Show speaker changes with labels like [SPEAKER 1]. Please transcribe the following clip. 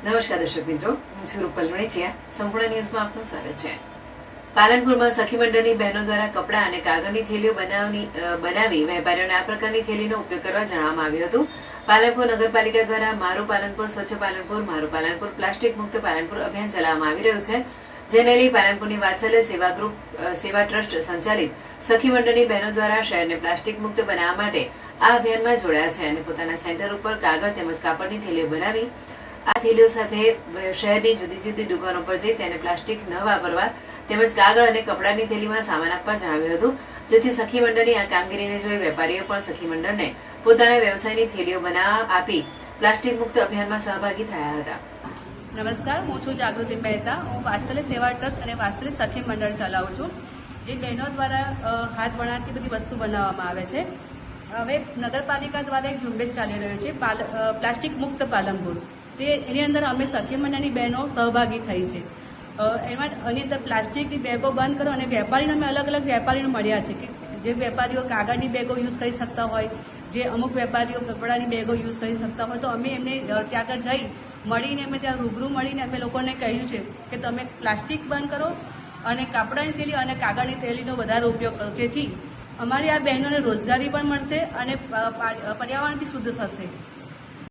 [SPEAKER 1] નમસ્કાર દર્શક મિત્રો, હું છું રૂપલ વણેચિયા. સંપૂર્ણ ન્યૂઝમાં આપનું સ્વાગત છે. પાલનપુરમાં સખી મંડળની બહેનો દ્વારા કપડાં અને કાગળની થેલીઓ બનાવી વેપારીઓને આ પ્રકારની થેલીનો ઉપયોગ કરવા જણાવવામાં આવ્યું હતું. પાલનપુર નગરપાલિકા દ્વારા મારું પાલનપુર, સ્વચ્છ પાલનપુર, મારું પાલનપુર, પ્લાસ્ટિક મુક્ત પાલનપુર અભિયાન ચલાવવામાં આવી રહ્યું છે. જેને લઈ પાલનપુરની વાત્સલ્ય સેવા ગ્રુપ સેવા ટ્રસ્ટ સંચાલિત સખી મંડળની બહેનો દ્વારા શહેરને પ્લાસ્ટિક મુક્ત બનાવવા માટે આ અભિયાનમાં જોડાયા છે અને પોતાના સેન્ટર ઉપર કાગળ તેમજ કાપડની થેલીઓ બનાવી આ થેલીઓ સાથે શહેરની જુદી જુદી દુકાનો પર જઈ તેને પ્લાસ્ટિક ન વાપરવા તેમજ કાગળ અને કપડાની થેલીમાં સામાન આપવા જણાવ્યું હતું. જેથી સખી મંડળની આ કામગીરીને જોઈ વેપારીઓ પણ સખી મંડળને પોતાના વ્યવસાયની થેલીઓ બનાવવા આપી પ્લાસ્ટિક મુક્ત અભિયાનમાં સહભાગી થયા હતા.
[SPEAKER 2] નમસ્કાર, હું છું જાગૃતિ મહેતા. હું વાત્સલ્ય સેવા ટ્રસ્ટ અને વાત્સલ્ય સખી મંડળ ચલાવું છું, જે બહેનો દ્વારા હાથ વણાટની બધી વસ્તુ બનાવવામાં આવે છે. હવે નગરપાલિકા દ્વારા એક ઝુંબેશ ચાલી રહ્યો છે, પ્લાસ્ટિક મુક્ત પાલનપુર. એની અંદર અમે સખી મંડળની બહેનો સહભાગી થઈ છે. એની અંદર પ્લાસ્ટિકની બેગો બંધ કરો અને વેપારીને અમે અલગ અલગ વેપારીને મળ્યા છે કે જે વેપારીઓ કાગળની બેગો યુઝ કરી શકતા હોય, જે અમુક વેપારીઓ કપડાની બેગો યુઝ કરી શકતા હોય, તો અમે એમને ત્યાં આગળ જઈ મળીને અમે ત્યાં રૂબરૂ મળીને અમે લોકોને કહ્યું છે કે તમે પ્લાસ્ટિક બંધ કરો અને કાપડાની થેલી અને કાગળની થેલીનો વધારે ઉપયોગ કરો, જેથી અમારી આ બહેનોને રોજગારી પણ મળશે અને પર્યાવરણ બી શુદ્ધ થશે.